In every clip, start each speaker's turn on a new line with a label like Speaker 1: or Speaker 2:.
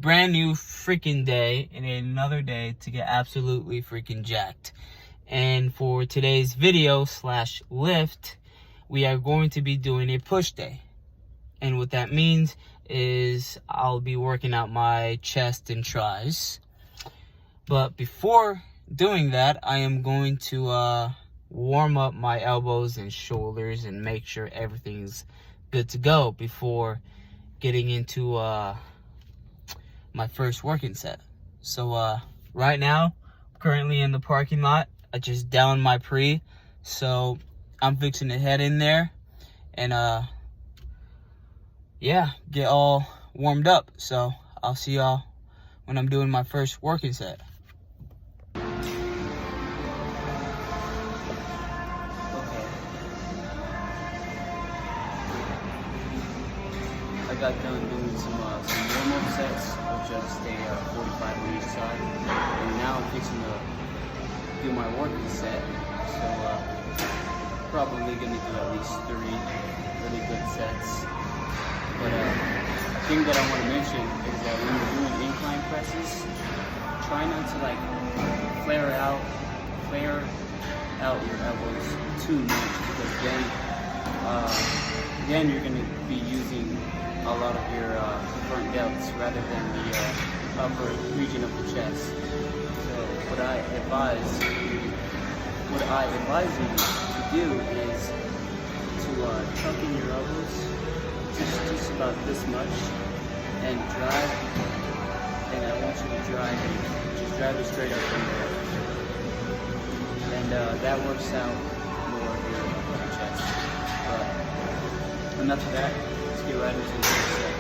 Speaker 1: brand new freaking day and another day to get absolutely freaking jacked. And for today's video slash lift, we are going to be doing a push day. And what that means is I'll be working out my chest and tries. But before doing that, I am going to warm up my elbows and shoulders and make sure everything's good to go before getting into my first working set. So right now, I'm currently in the parking lot. I just downed my pre, so I'm fixing to head in there and yeah, get all warmed up. So I'll see y'all when I'm doing my first working set. I got done doing some warm-up sets of just a 45 on each side, and now I'm fixing to do my working set. So probably gonna do at least 3 really good sets. But a thing that I want to mention is that when you're doing incline presses, try not to like flare out your elbows too much, because then you're gonna be using a lot of your front delts rather than the upper region of the chest. So what I advise you to do is to tuck in your elbows just about this much and drive. And I want you to drive it straight up from there. And that works out more of your chest. But enough of that. Let's get right into the next set.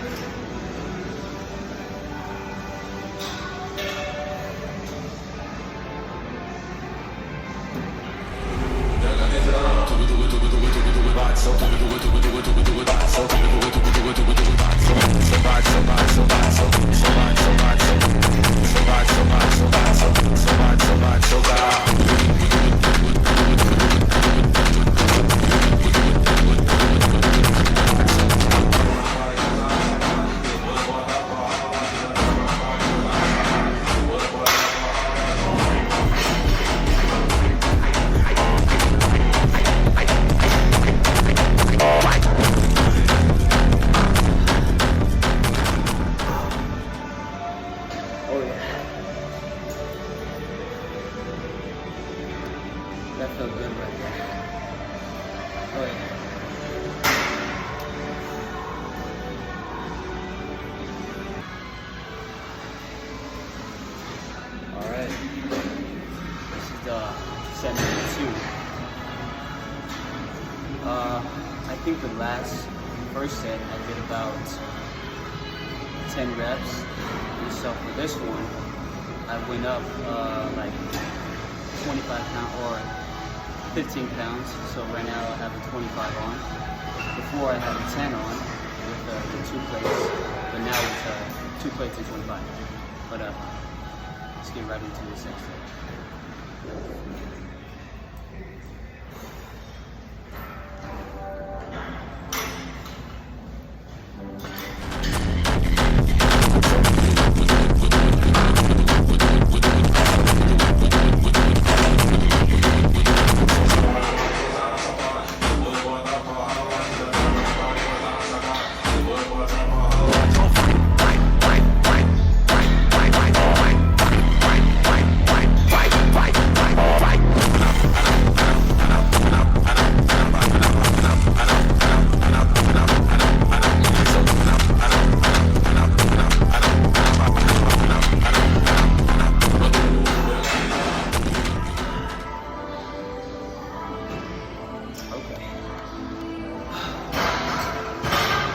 Speaker 1: That felt good right there. Oh yeah. Alright. This is set number 2. I think the first set I did about 10 reps. And so for this one, I went up like 25 pounds or 15 pounds, so right now I have a 25 on. Before I had a 10 on with the 2 plates, but now it's 2 plates and 25. But let's get right into this exercise.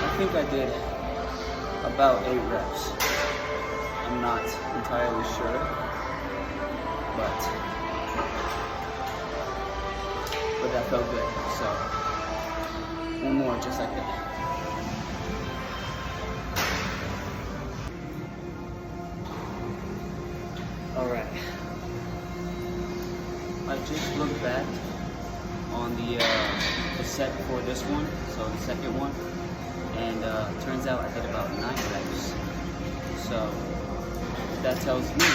Speaker 1: I think I did about 8 reps. I'm not entirely sure, but that felt good. So one more, just like that. All right. I just looked back on the set for this one, so the second one, and turns out I did about 9 reps. So that tells me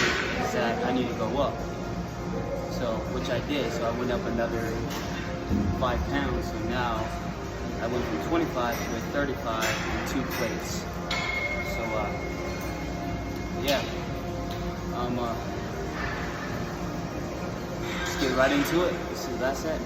Speaker 1: is that I need to go up. So, which I did. So I went up another 5 pounds. So now I went from 25 to 35 in 2 plates. So, yeah. Just get right into it. This is that set.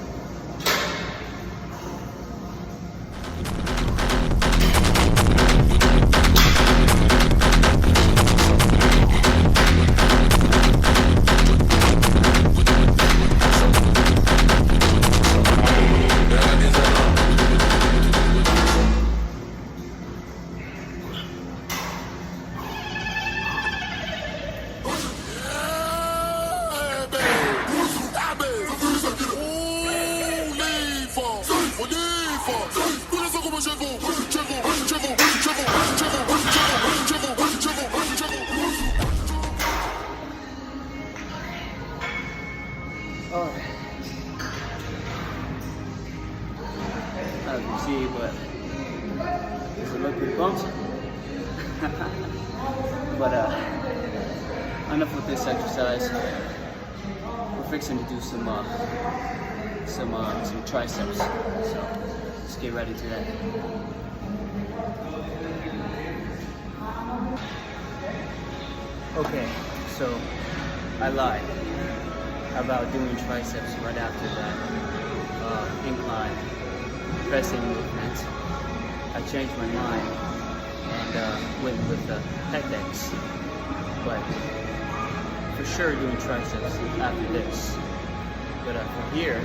Speaker 1: Alright. As you see, but it's a little bit bumped. But enough with this exercise. We're fixing to do some triceps. So let's get ready to that. Okay, so I lied about doing triceps right after that incline pressing movement. I changed my mind and went with the pec-dex, but for sure doing triceps after this. But from here,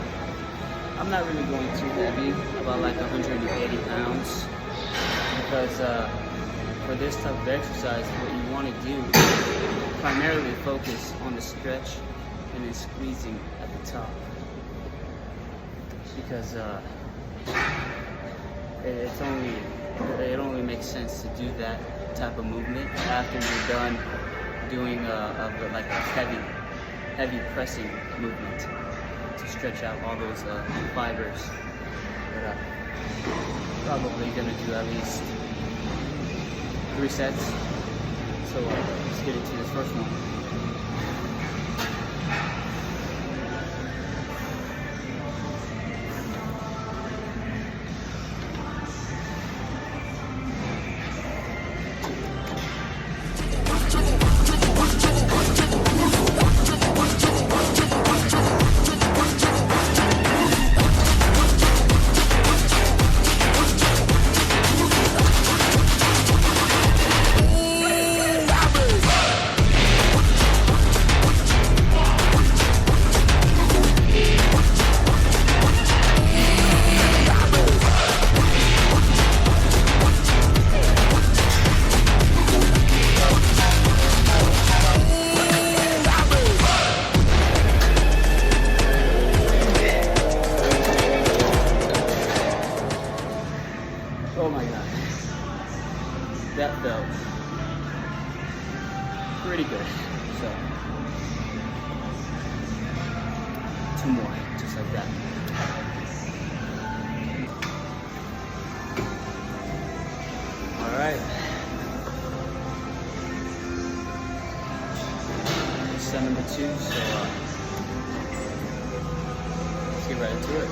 Speaker 1: I'm not really going too heavy, about like 180 pounds, because for this type of exercise, what you want to do is primarily focus on the stretch and then squeezing at the top, because it only makes sense to do that type of movement after you're done doing like a heavy pressing movement to stretch out all those fibers. But probably gonna do at least 3 sets. So let's get into this first one. Oh my god, that felt pretty good. So 2 more, just like that. All right, set number 2. So let's get right into it.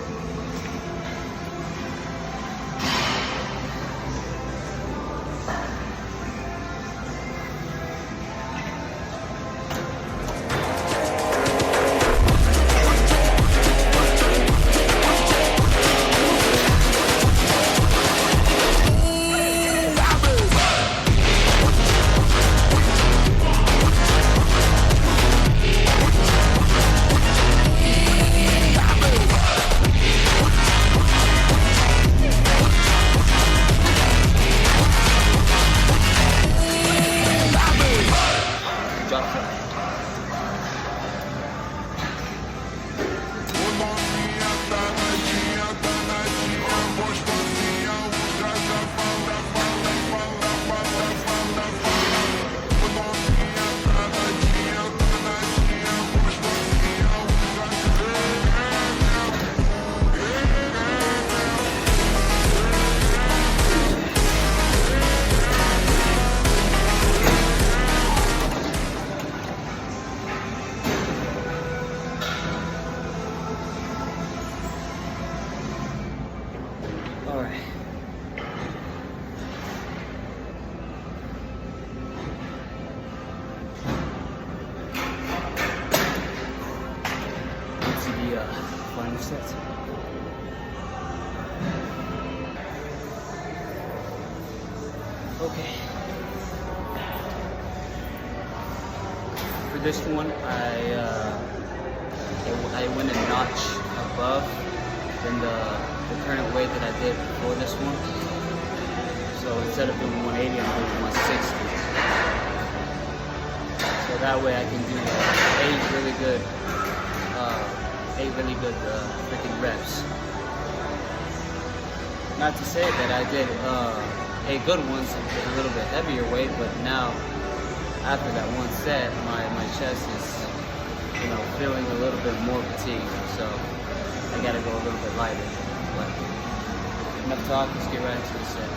Speaker 1: final set. Okay. For this one, I went a notch above than the current weight that I did before this one. So instead of doing 180, I'm doing 160. So that way I can do eight really good freaking reps. Not to say that I did 8 good ones with a little bit heavier weight, but now after that one set, my chest is, you know, feeling a little bit more fatigued. So I gotta go a little bit lighter. But enough talk, let's get right into the set.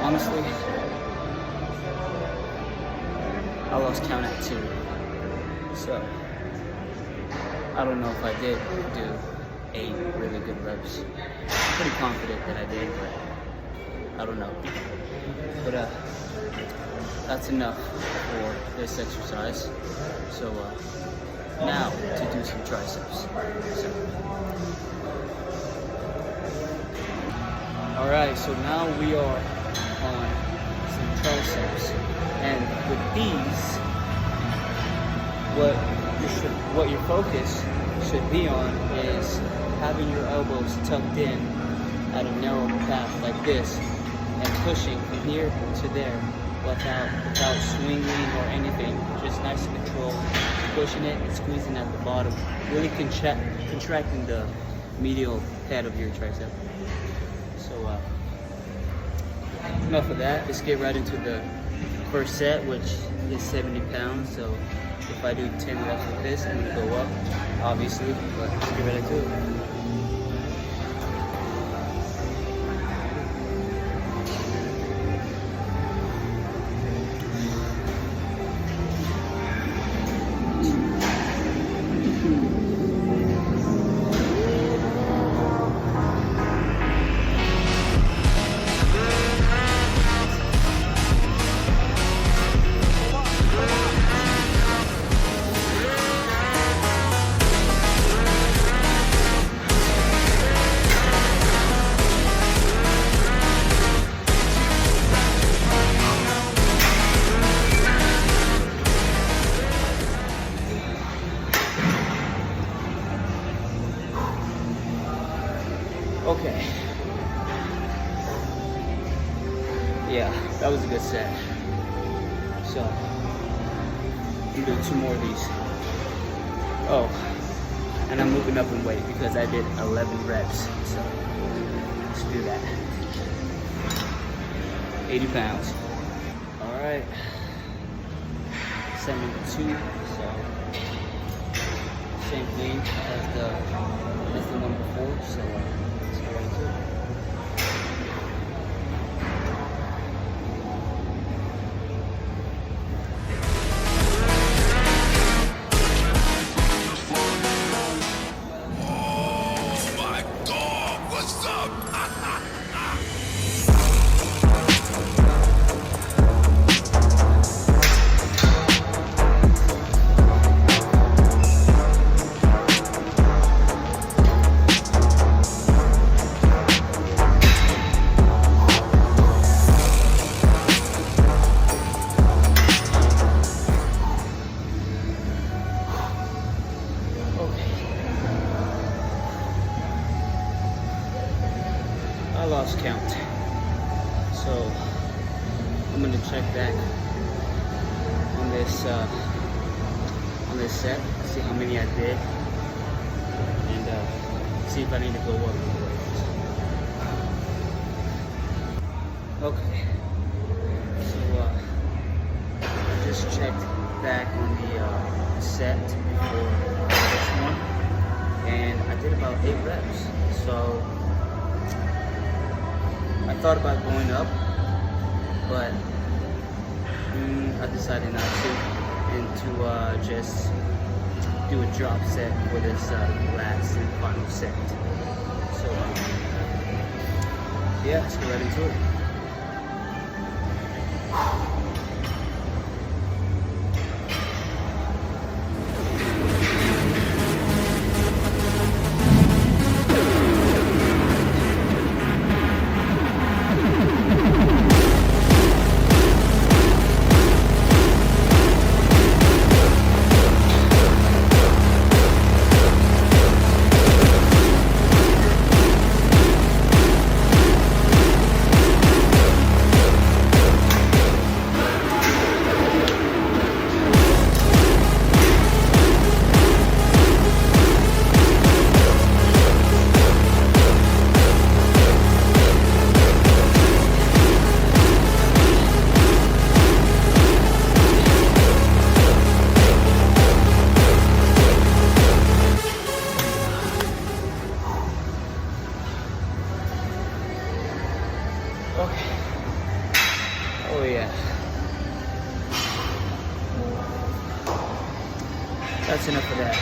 Speaker 1: Honestly, I lost count at 2. So, I don't know if I did do 8 really good reps. Pretty confident that I did, but I don't know. But that's enough for this exercise. So, now to do some triceps. Alright, so now we are on some triceps, and with these, what your focus should be on is having your elbows tucked in at a narrow path like this, and pushing from here to there without swinging or anything, just nice and controlled, pushing it and squeezing at the bottom, really contracting the medial head of your tricep. So enough of that. Let's get right into the first set, which is 70 pounds. So if I do 10 reps with this, I'm gonna go up, obviously, but let's get right into it. Okay. Yeah, that was a good set. So, I'm doing 2 more of these. Oh, and I'm moving up in weight because I did 11 reps. So, let's do that. 80 pounds. Alright. Set number 2. So, same thing as the one before. So, let's go right into it. lost count. So I'm gonna check back on this set, see how many I did, and see if I need to go up with the weights. Okay, so I just checked back on the set before this one, and I did about 8 reps. So I thought about going up, but I decided not to, and to just do a drop set for this last and final set. So yeah, let's get right into it. Okay. Oh yeah. That's enough of that.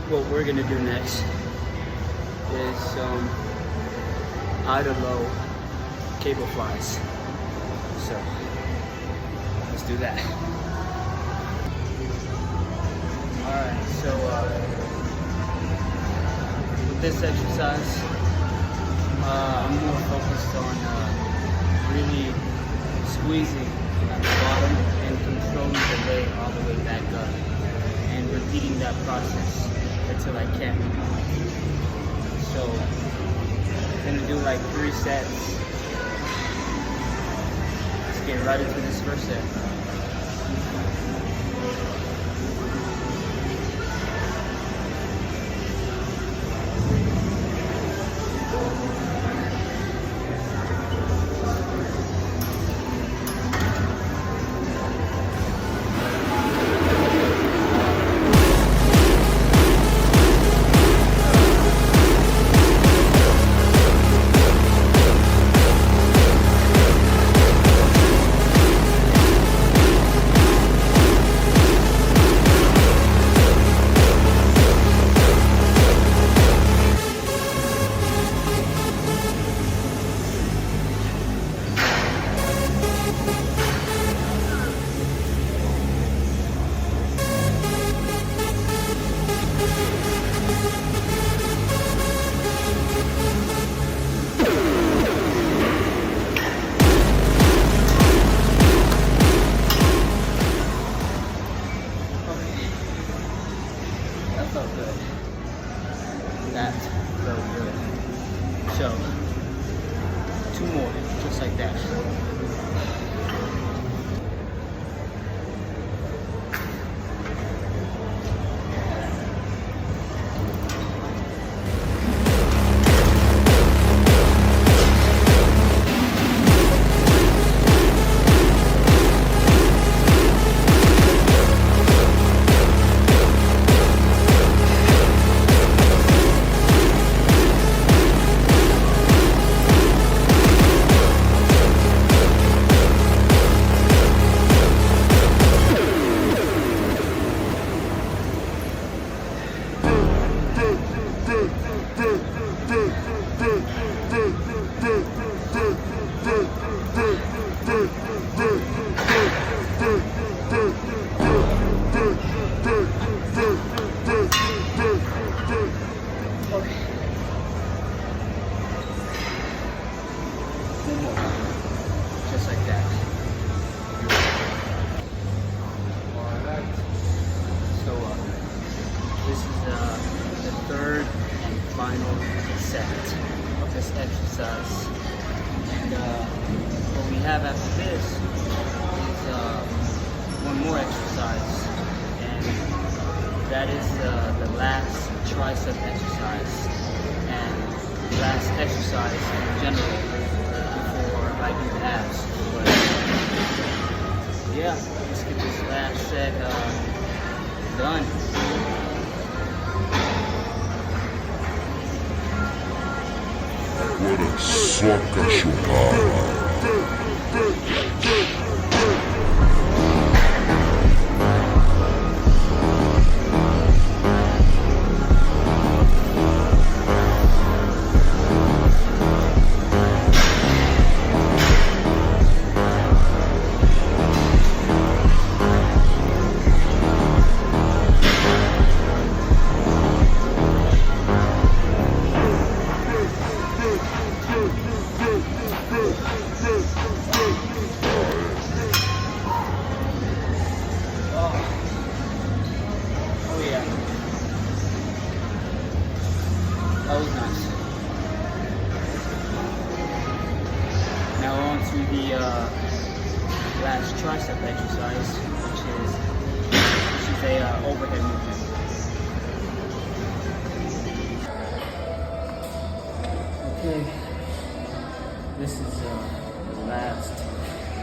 Speaker 1: What we're gonna do next is some high to low cable flies. So let's do that. Alright, so this exercise, I'm more focused on really squeezing at the bottom and controlling the leg all the way back up, and repeating that process until I can. So I'm gonna do like 3 sets. Let's get right into this first set. That felt good. So, 2 more, just like that. Just like that. Alright. So, this is final set of this exercise. And what we have after this is one more exercise, and that is the last tricep exercise and the last exercise in general before I do abs. But yeah, let's get this last set done.
Speaker 2: Agora só cachorrada.
Speaker 1: That was nice. Now on to the last tricep exercise, which is a overhead movement. Okay, this is the last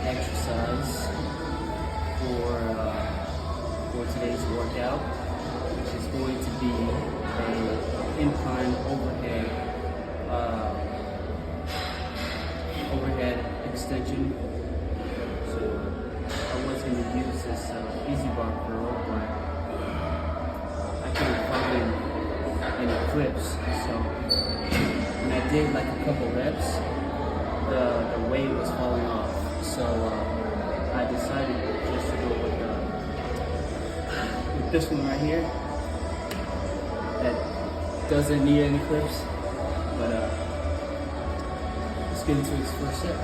Speaker 1: exercise for today's workout, which is going to be an incline overhead extension. So I was going to use this easy bar curl, but I couldn't find any clips. So when I did like a couple reps, the weight was falling off. So I decided just to go with this one right here. That doesn't need any clips, but let's get into its first set.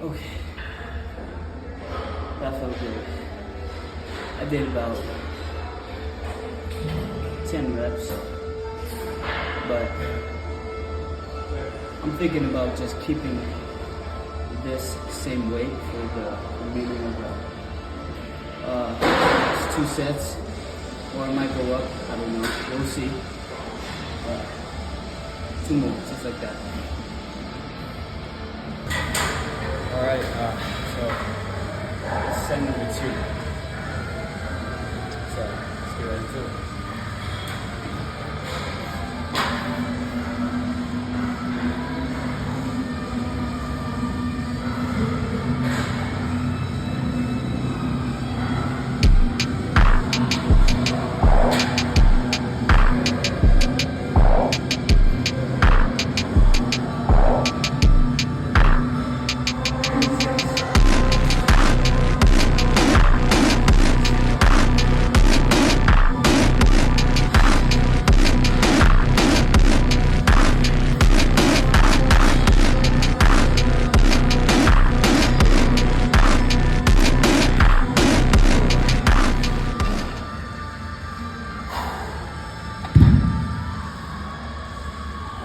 Speaker 1: Okay, that felt good. I did about 10 reps, but I'm thinking about just keeping this same weight for the remaining of the next 2 sets, or it might go up, I don't know, we'll see. 2 more, just like that. Alright, so this is set number 2. So let's get right into it.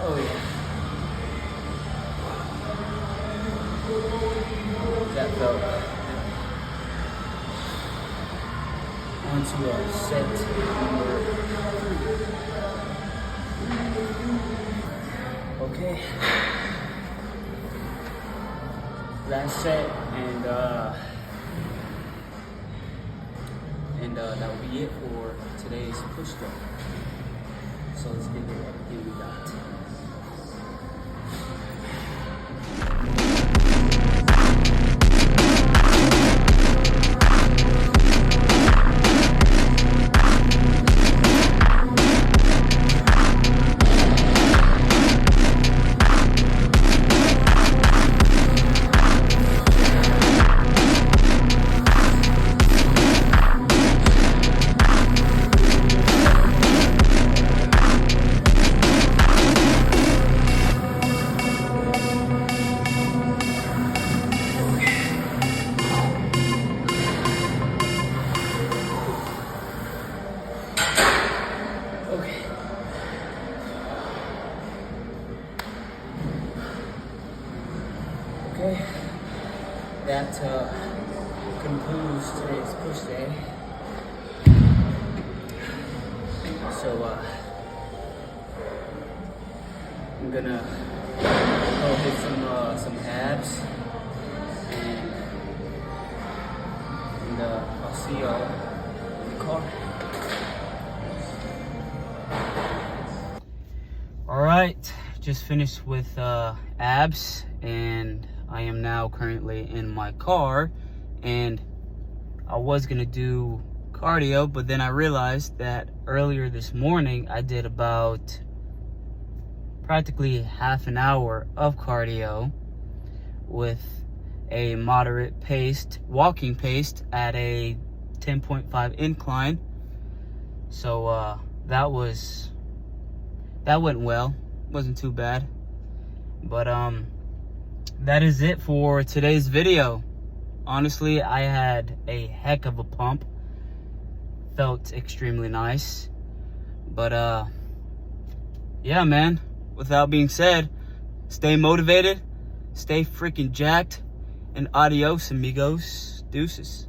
Speaker 1: Oh yeah. That felt. On to our set number. Okay. Last set, and be it for today's push day. So let's get what we got. Okay, that concludes today's push day. So I'm gonna go hit some abs, and I'll see y'all in the car. All right, just finished with abs, and I am now currently in my car, and I was gonna do cardio, but then I realized that earlier this morning I did about practically half an hour of cardio with a moderate paced, walking paced at a 10.5 incline. So that went well, wasn't too bad. But that is it for today's video. Honestly, I had a heck of a pump. Felt extremely nice. But yeah, man, without being said, stay motivated, stay freaking jacked, and adios, amigos. Deuces.